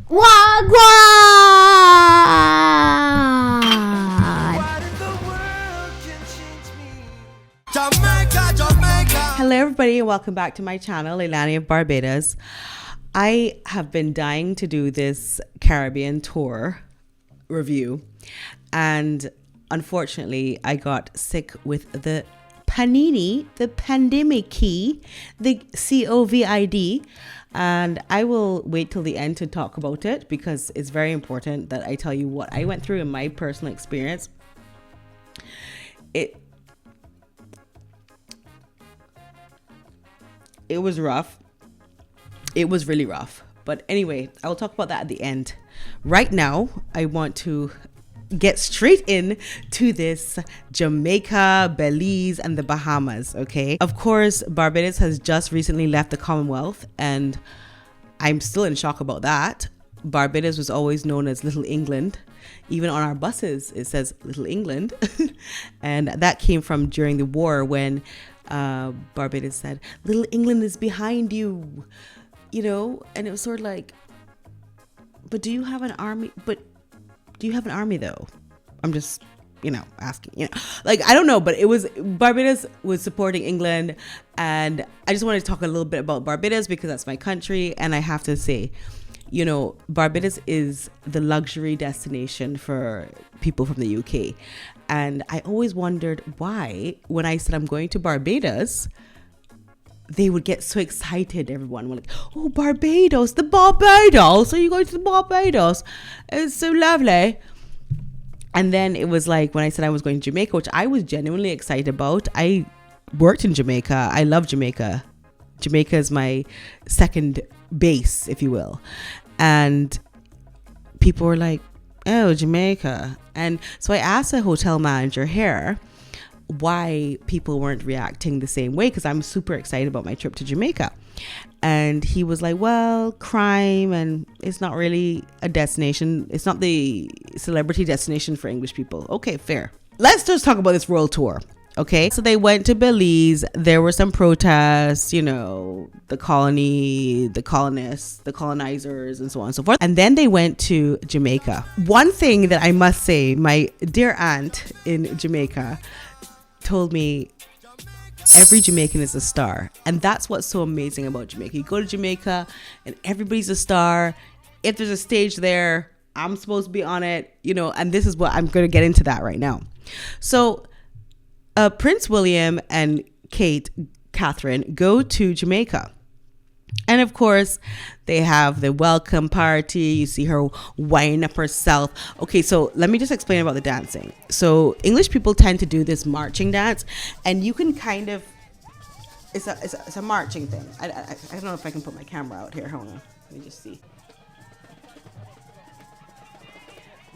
Wagwan! Jamaica, Jamaica. Hello everybody and welcome back to my channel, Leilani of Barbados. I have been dying to do this Caribbean tour review, and unfortunately I got sick with the panini, the pandemic key, the COVID, and I will wait till the end to talk about it because it's very important that I tell you what I went through in my personal experience. It was rough. It was really rough. But anyway, I will talk about that at the end. Right now, I want to get straight in to this Jamaica, Belize, and the Bahamas, okay? Of course, Barbados has just recently left the Commonwealth, and I'm still in shock about that. Barbados was always known as Little England. Even on our buses, it says Little England. And that came from during the war when Barbados said, Little England is behind you, you know? And it was sort of like, but do you have an army? But do you have an army though? I'm just, asking, like, I don't know, but it was, Barbados was supporting England. And I just wanted to talk a little bit about Barbados because that's my country. And I have to say, Barbados is the luxury destination for people from the UK. And I always wondered why, when I said I'm going to Barbados, they would get so excited. Everyone was like, oh, Barbados, the Barbados. Are you going to the Barbados? It's so lovely. And then it was like when I said I was going to Jamaica, which I was genuinely excited about. I worked in Jamaica. I love Jamaica. Jamaica is my second base, if you will. And people were like, oh, Jamaica. And so I asked the hotel manager here why people weren't reacting the same way, because I'm super excited about my trip to Jamaica. And he was like, well, crime, and it's not really a destination. It's not the celebrity destination for English people. Okay, fair. Let's just talk about this world tour. Okay, so they went to Belize. There were some protests, the colony, the colonists, the colonizers, and so on and so forth. And then they went to Jamaica. One thing that I must say, my dear aunt in Jamaica told me every Jamaican is a star. And that's what's so amazing about Jamaica. You go to Jamaica and everybody's a star. If there's a stage there, I'm supposed to be on it, and this is what I'm going to get into that right now. So Prince William and Catherine go to Jamaica. And of course, they have the welcome party. You see her winding up herself. Okay, so let me just explain about the dancing. So English people tend to do this marching dance, and you can kind of, it's a marching thing. I don't know if I can put my camera out here. Hold on, let me just see.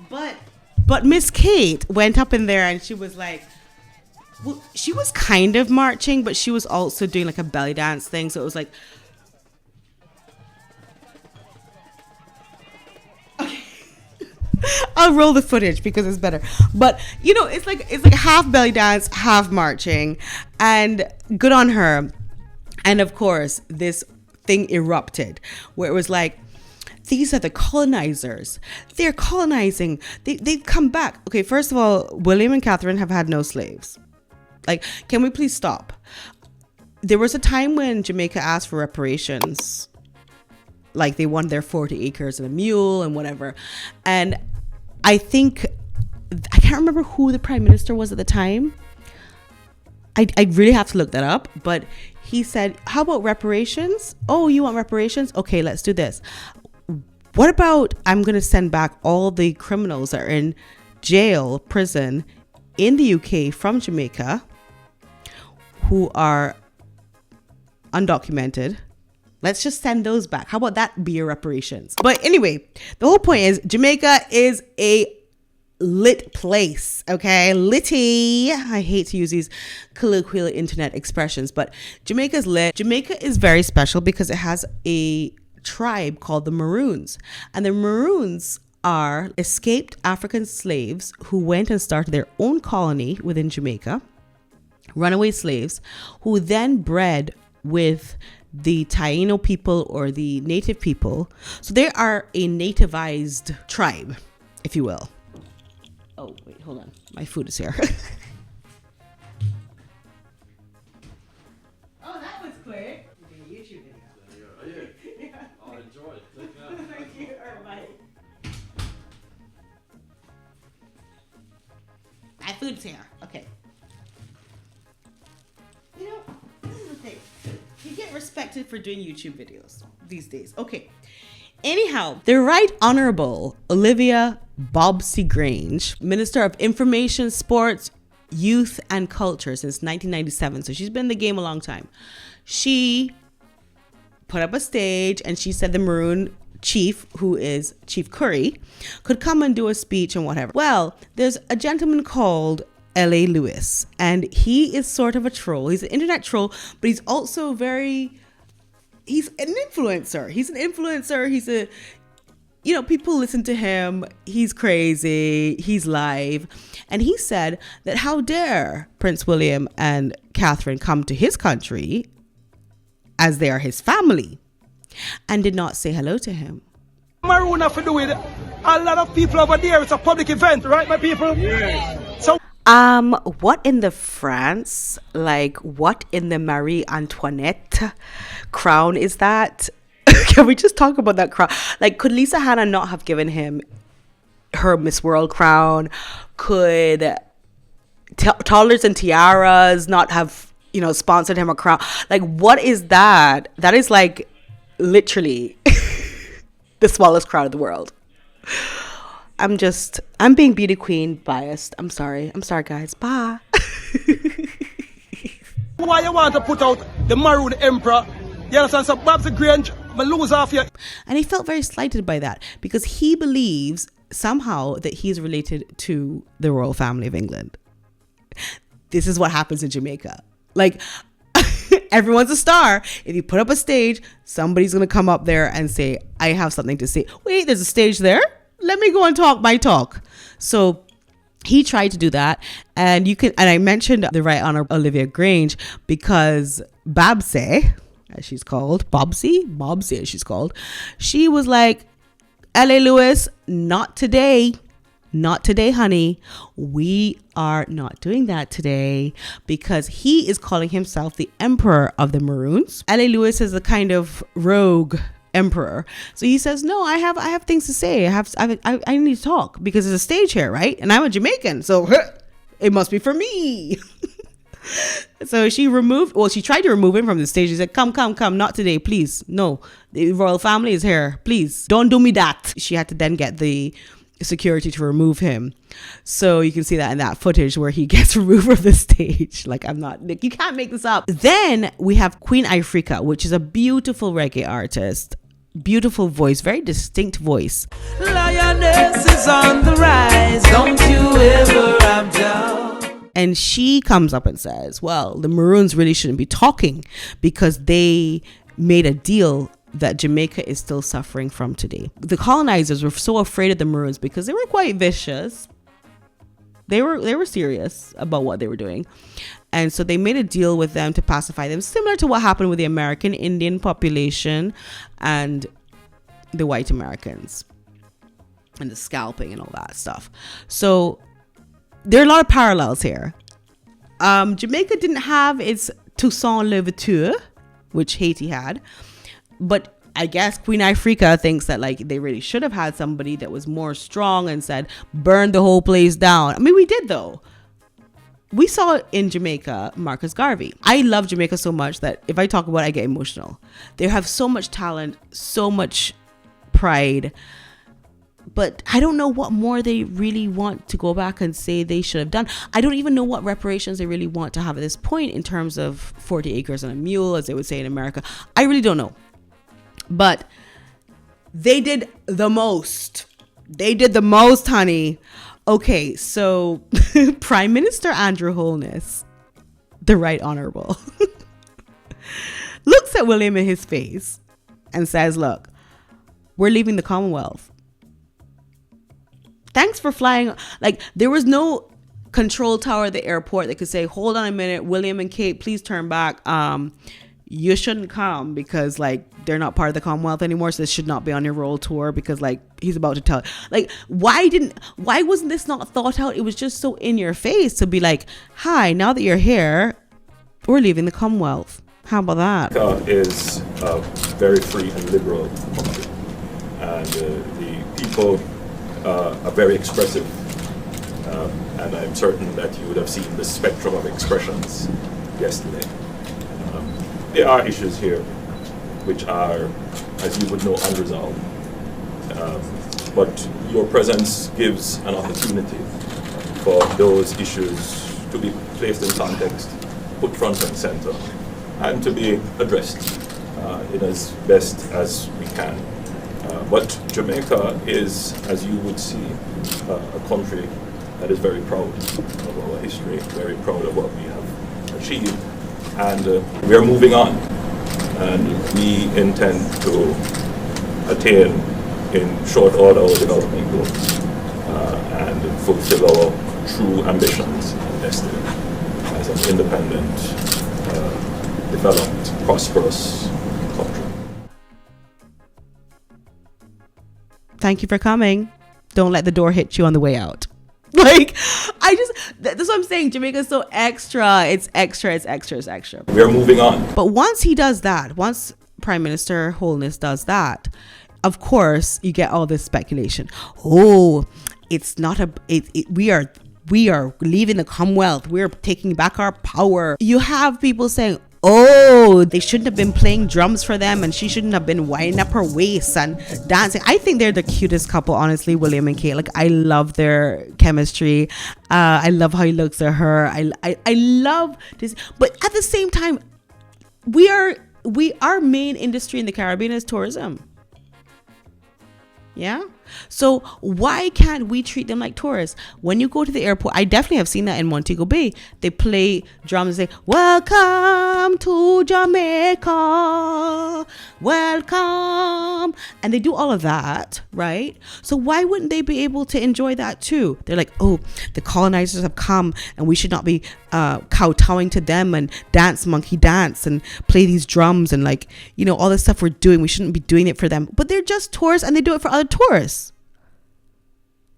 But Miss Kate went up in there and she was like, well, she was kind of marching, but she was also doing like a belly dance thing. So it was like, okay. I'll roll the footage because it's better. But it's like half belly dance, half marching, and good on her. And of course, this thing erupted where it was like, these are the colonizers. They're colonizing. They've come back. Okay, first of all, William and Catherine have had no slaves. Like, can we please stop? There was a time when Jamaica asked for reparations. Like, they wanted their 40 acres and a mule and whatever. And I think, I can't remember who the prime minister was at the time. I really have to look that up. But he said, how about reparations? Oh, you want reparations? Okay, let's do this. What about, I'm going to send back all the criminals that are in jail, prison in the UK from Jamaica who are undocumented. Let's just send those back. How about that be your reparations? But anyway, the whole point is Jamaica is a lit place, okay? Litty. I hate to use these colloquial internet expressions, but Jamaica is lit. Jamaica is very special because it has a tribe called the Maroons, and the Maroons are escaped African slaves who went and started their own colony within Jamaica, runaway slaves who then bred with the Taino people or the native people. So they are a nativized tribe, if you will. Oh, wait, hold on. My food is here. Oh, that was quick. YouTube video. Yeah. I'll enjoy it. Take that. Thank you. All right. My food's here. Okay. You know, this is the thing. You get respected for doing YouTube videos these days. Okay. Anyhow, the Right Honorable Olivia Bobbsey Grange, Minister of Information, Sports, Youth and Culture since 1997. So she's been in the game a long time. She put up a stage and she said the Maroon chief, who is Chief Curry, could come and do a speech and whatever. Well, there's a gentleman called L.A. Lewis, and he is sort of a troll. He's an internet troll, but he's also he's an influencer. He's a, you know, people listen to him. He's crazy. He's live. And he said that how dare Prince William and Catherine come to his country as they are his family, and did not say hello to him. Maroon have to do with a lot of people over there. It's a public event, right, my people? Yes. So What in the France, like what in the Marie Antoinette crown is that? Can we just talk about that crown? Like, could Lisa Hannah not have given him her Miss World crown? Could Toddlers and Tiaras not have, you know, sponsored him a crown? Like, what is that? That is like literally the smallest crown in the world. I'm being beauty queen biased. I'm sorry guys. Bye. why you want to put out the Maroon Emperor? You understand? So Babsy Grange, but lose off you. And he felt very slighted by that because he believes somehow that he's related to the royal family of England. This is what happens in Jamaica. Like, everyone's a star. If you put up a stage, somebody's going to come up there and say, I have something to say. Wait, there's a stage there? Let me go and talk my talk. So he tried to do that. And I mentioned the Right Honorable Olivia Grange because Babsy, as she's called, Bobsy as she's called, she was like, L.A. Lewis, not today, honey. We are not doing that today because he is calling himself the Emperor of the Maroons. L.A. Lewis is a kind of rogue emperor. So he says, no, I have things to say. I need to talk because there's a stage here, right? And I'm a Jamaican, so it must be for me. So she tried to remove him from the stage. She said, come, not today, please. No, the royal family is here. Please, don't do me that. She had to then get the security to remove him. So you can see that in that footage where he gets removed from the stage. Like, you can't make this up. Then we have Queen Ifrica, which is a beautiful reggae artist. Beautiful voice, very distinct voice. Lioness is on the rise, don't you ever have doubt. And she comes up and says, well, the Maroons really shouldn't be talking because they made a deal that Jamaica is still suffering from today. The colonizers were so afraid of the Maroons because they were quite vicious. They were serious about what they were doing. And so they made a deal with them to pacify them, similar to what happened with the American Indian population and the white Americans and the scalping and all that stuff. So there are a lot of parallels here. Jamaica didn't have its Toussaint Louverture, which Haiti had. But I guess Queen Ifrica thinks that like they really should have had somebody that was more strong and said, burn the whole place down. I mean, we did though. We saw in Jamaica, Marcus Garvey. I love Jamaica so much that if I talk about it, I get emotional. They have so much talent, so much pride. But I don't know what more they really want to go back and say they should have done. I don't even know what reparations they really want to have at this point in terms of 40 acres and a mule, as they would say in America. I really don't know. But they did the most. They did the most, honey. Okay, so Prime Minister Andrew Holness, the Right Honorable, looks at William in his face and says, look, we're leaving the Commonwealth. Thanks for flying. Like, there was no control tower at the airport that could say, hold on a minute, William and Kate, please turn back. you shouldn't come because like they're not part of the Commonwealth anymore, so this should not be on your royal tour because like he's about to tell. Like why wasn't this not thought out? It was just so in your face to be like, hi, now that you're here, we're leaving the Commonwealth. How about that? Jamaica is a very free and liberal country, and the people are very expressive, and I'm certain that you would have seen the spectrum of expressions yesterday. There are issues here which are, as you would know, unresolved. But your presence gives an opportunity for those issues to be placed in context, put front and center, and to be addressed in as best as we can. But Jamaica is, as you would see, a country that is very proud of our history, very proud of what we have achieved. And we are moving on, and we intend to attain in short order our development goals and fulfill our true ambitions and destiny as an independent, developed, prosperous country. Thank you for coming. Don't let the door hit you on the way out. Like, that's what I'm saying. Jamaica's so extra. It's extra. We are moving on. But once he does that, once Prime Minister Holness does that, of course, you get all this speculation. Oh, it's not we are leaving the Commonwealth. We're taking back our power. You have people saying, oh, they shouldn't have been playing drums for them and she shouldn't have been winding up her waist and dancing. I think they're the cutest couple, honestly, William and Kate. Like, I love their chemistry. I love how he looks at her. I love this. But at the same time, our main industry in the Caribbean is tourism. Yeah. So why can't we treat them like tourists? When you go to the airport, I definitely have seen that in Montego Bay. They play drums, they say, welcome to Jamaica, welcome. And they do all of that, right? So why wouldn't they be able to enjoy that too? They're like, oh, the colonizers have come and we should not be kowtowing to them and dance, monkey dance and play these drums and like, you know, all this stuff we're doing. We shouldn't be doing it for them. But they're just tourists and they do it for other tourists.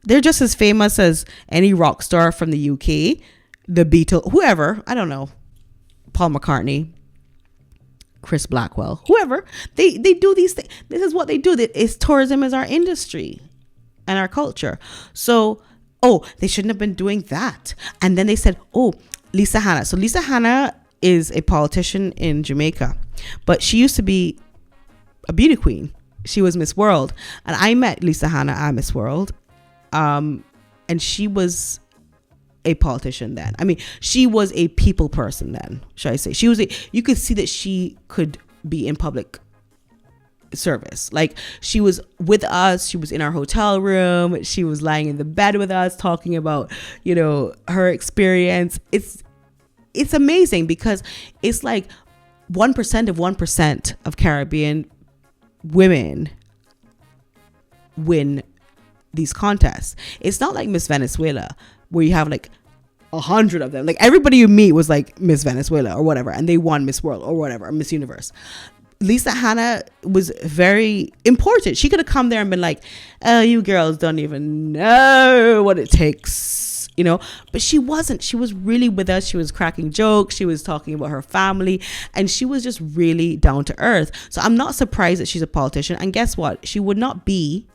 They're just as famous as any rock star from the UK, the Beatles, whoever, I don't know, Paul McCartney, Chris Blackwell, whoever. They do these things. This is what they do. Tourism is our industry and our culture. So, oh, they shouldn't have been doing that. And then they said, oh, Lisa Hanna. So Lisa Hanna is a politician in Jamaica, but she used to be a beauty queen. She was Miss World. And I met Lisa Hanna at Miss World. And she was a politician then. I mean, she was a people person then, should I say. You could see that she could be in public service. Like, she was with us. She was in our hotel room. She was lying in the bed with us, talking about, you know, her experience. It's amazing because it's like 1% of 1% of Caribbean women win these contests. It's not like Miss Venezuela where you have like 100 of them. Like, everybody you meet was like Miss Venezuela or whatever, and they won Miss World or whatever, or Miss Universe. Lisa Hanna was very important. She could have come there and been like, oh, you girls don't even know what it takes, you know. But she wasn't. She was really with us. She was cracking jokes. She was talking about her family, and she was just really down to earth. So I'm not surprised that she's a politician. And guess what? She would not be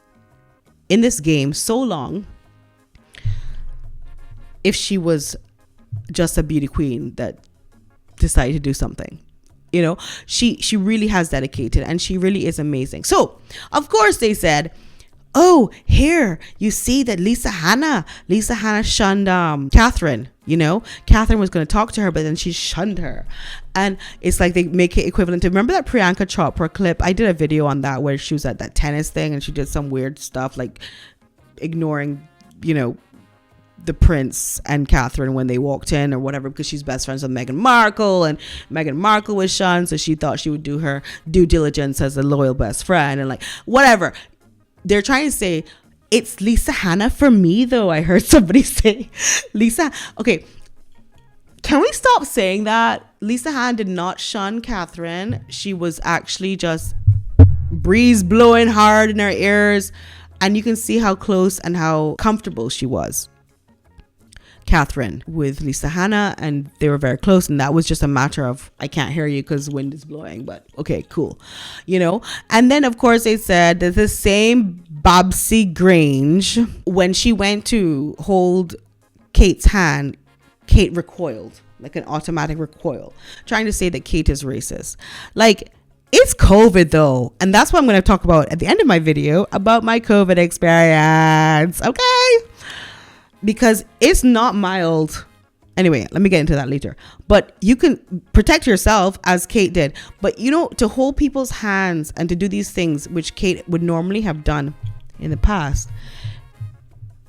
in this game so long if she was just a beauty queen that decided to do something. You know, she really has dedicated, and she really is amazing. So of course they said, oh, here you see that Lisa Hanna shunned Catherine. You know, Catherine was going to talk to her, but then she shunned her. And it's like they make it equivalent to, remember that Priyanka Chopra clip? I did a video on that where she was at that tennis thing and she did some weird stuff like ignoring, you know, the prince and Catherine when they walked in or whatever, because she's best friends with Meghan Markle, and Meghan Markle was shunned, so she thought she would do her due diligence as a loyal best friend and like whatever. They're trying to say it's Lisa Hanna for me, though. I heard somebody say Lisa. Okay, can we stop saying that? Lisa Han did not shun Catherine. She was actually just breeze blowing hard in her ears. And you can see how close and how comfortable she was, Catherine, with Lisa Hannah, and they were very close, and that was just a matter of, I can't hear you because wind is blowing, but okay, cool, you know. And then of course they said that the same Babsy Grange, when she went to hold Kate's hand, Kate recoiled, like an automatic recoil, trying to say that Kate is racist. Like, it's COVID though, and that's what I'm going to talk about at the end of my video about my COVID experience, okay? Because it's not mild. Anyway, let me get into that later. But you can protect yourself as Kate did. But you know, to hold people's hands and to do these things, which Kate would normally have done in the past,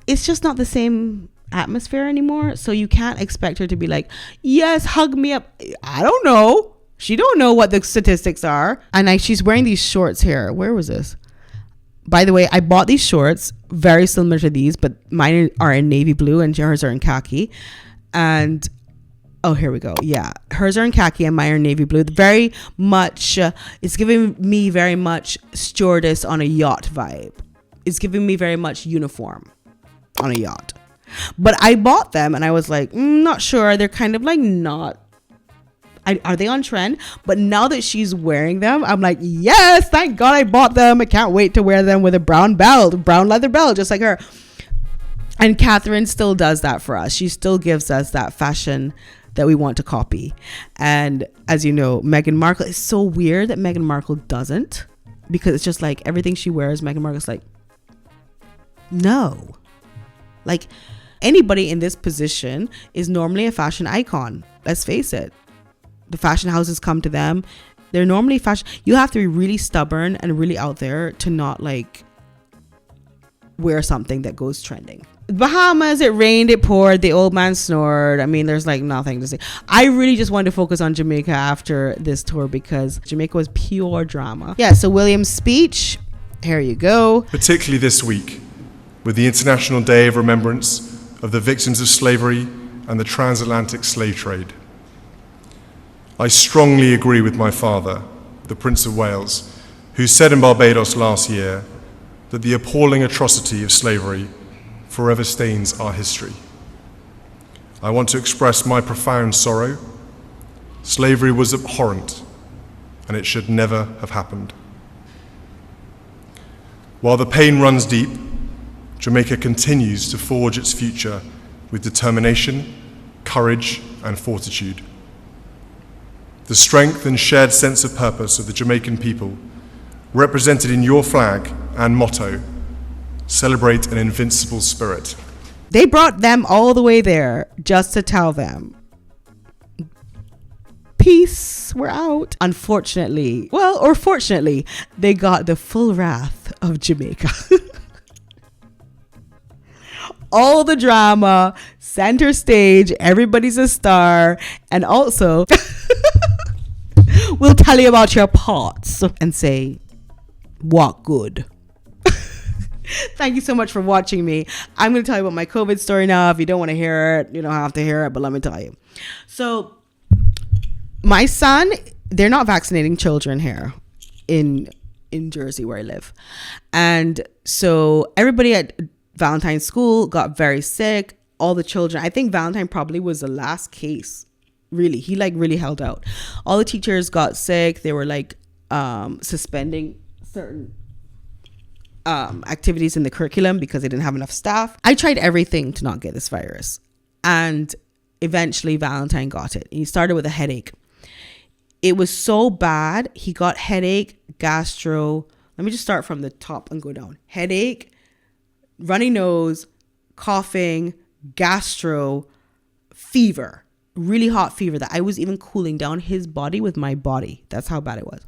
it's just not the same atmosphere anymore. So you can't expect her to be like, yes, hug me up. I don't know. She don't know what the statistics are. And she's wearing these shorts here. Where was this? By the way, I bought these shorts very similar to these, but mine are in navy blue and hers are in khaki. And oh, here we go. Yeah, hers are in khaki and mine are in navy blue. Very much, it's giving me very much stewardess on a yacht vibe. It's giving me very much uniform on a yacht. But I bought them and I was like, not sure. They're kind of like not. Are they on trend? But now that she's wearing them, I'm like, yes, thank God I bought them. I can't wait to wear them with a brown leather belt, just like her. And Catherine still does that for us. She still gives us that fashion that we want to copy. And as you know, Meghan Markle, is so weird that Meghan Markle doesn't, because it's just like everything she wears, Meghan Markle's like, no. Like, anybody in this position is normally a fashion icon. Let's face it. The fashion houses come to them. They're normally fashion. You have to be really stubborn and really out there to not like wear something that goes trending. Bahamas, it rained, it poured, the old man snored. I mean, there's like nothing to say. I really just wanted to focus on Jamaica after this tour because Jamaica was pure drama. Yeah, so William's speech, here you go. Particularly this week, with the International Day of Remembrance of the Victims of Slavery and the Transatlantic Slave Trade. I strongly agree with my father, the Prince of Wales, who said in Barbados last year that the appalling atrocity of slavery forever stains our history. I want to express my profound sorrow. Slavery was abhorrent, and it should never have happened. While the pain runs deep, Jamaica continues to forge its future with determination, courage, and fortitude. The strength and shared sense of purpose of the Jamaican people, represented in your flag and motto, celebrate an invincible spirit. They brought them all the way there just to tell them, peace, we're out. Unfortunately, well, or fortunately, they got the full wrath of Jamaica. All the drama, center stage, everybody's a star, and also we'll tell you about your parts and say, walk good. Thank you so much for watching me. I'm going to tell you about my COVID story now. If you don't want to hear it, you don't have to hear it, but let me tell you. So my son, they're not vaccinating children here in Jersey where I live. And so everybody at Valentine school got very sick. All the children, I think Valentine probably was the last case. Really, he like really held out. All the teachers got sick. They were like suspending certain activities in the curriculum because they didn't have enough staff. I tried everything to not get this virus, and eventually Valentine got it. He started with a headache. It was so bad. He got headache, gastro. Let me just start from the top and go down. Headache, runny nose, coughing, gastro, fever, really hot fever that I was even cooling down his body with my body. That's how bad it was.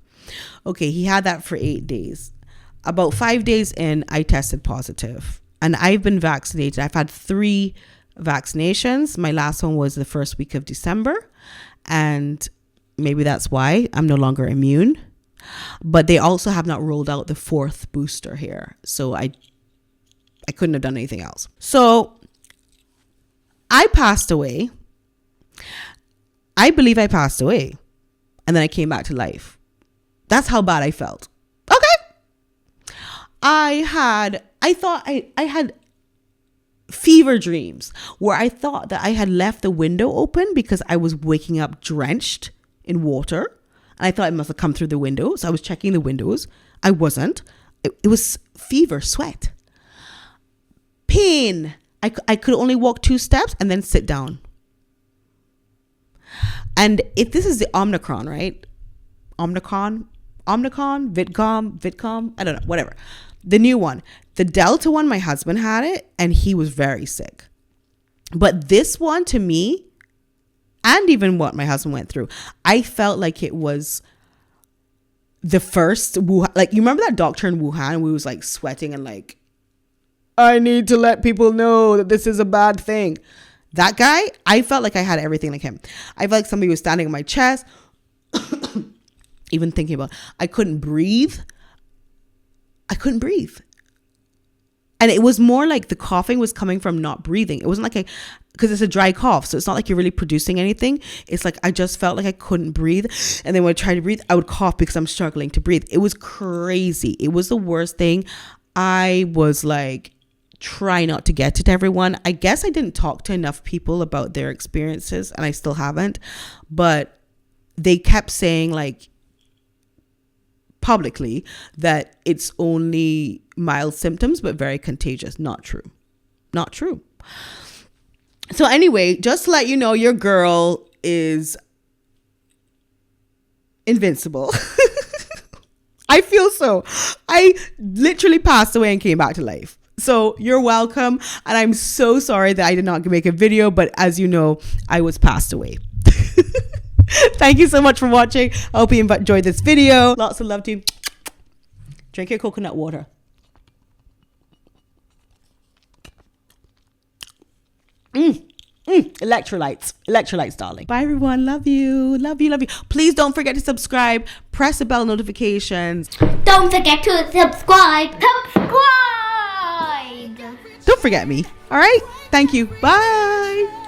Okay, he had that for 8 days. About 5 days in, I tested positive, and I've been vaccinated. I've had 3 vaccinations. My last one was the first week of December, and maybe that's why I'm no longer immune. But they also have not rolled out the 4th booster here, so I couldn't have done anything else. So I passed away. I believe I passed away. And then I came back to life. That's how bad I felt. Okay. I thought I had fever dreams where I thought that I had left the window open because I was waking up drenched in water. And I thought it must have come through the window. So I was checking the windows. I wasn't. It was fever, sweat, pain. I could only walk 2 steps and then sit down. And if this is the Omicron, right? Omicron, Vidcom, I don't know, whatever. The new one. The Delta one, my husband had it and he was very sick. But this one, to me, and even what my husband went through, I felt like it was the first Wuhan. Like, you remember that doctor in Wuhan? We was like sweating and like, I need to let people know that this is a bad thing. That guy, I felt like I had everything like him. I felt like somebody was standing on my chest. Even thinking about, I couldn't breathe. And it was more like the coughing was coming from not breathing. It wasn't like because it's a dry cough. So it's not like you're really producing anything. It's like I just felt like I couldn't breathe. And then when I tried to breathe, I would cough because I'm struggling to breathe. It was crazy. It was the worst thing. I was like, try not to get it to everyone. I guess I didn't talk to enough people about their experiences and I still haven't. But they kept saying like publicly that it's only mild symptoms but very contagious. Not true. So anyway, just to let you know, your girl is invincible. I feel so. I literally passed away and came back to life. So you're welcome. And I'm so sorry that I did not make a video, but as you know, I was passed away. Thank you so much for watching. I hope you enjoyed this video. Lots of love to you. Drink your coconut water. Electrolytes, darling. Bye everyone. Love you. Please don't forget to subscribe. Press the bell notifications. Don't forget to subscribe. Don't forget me. All right. Thank you. Bye.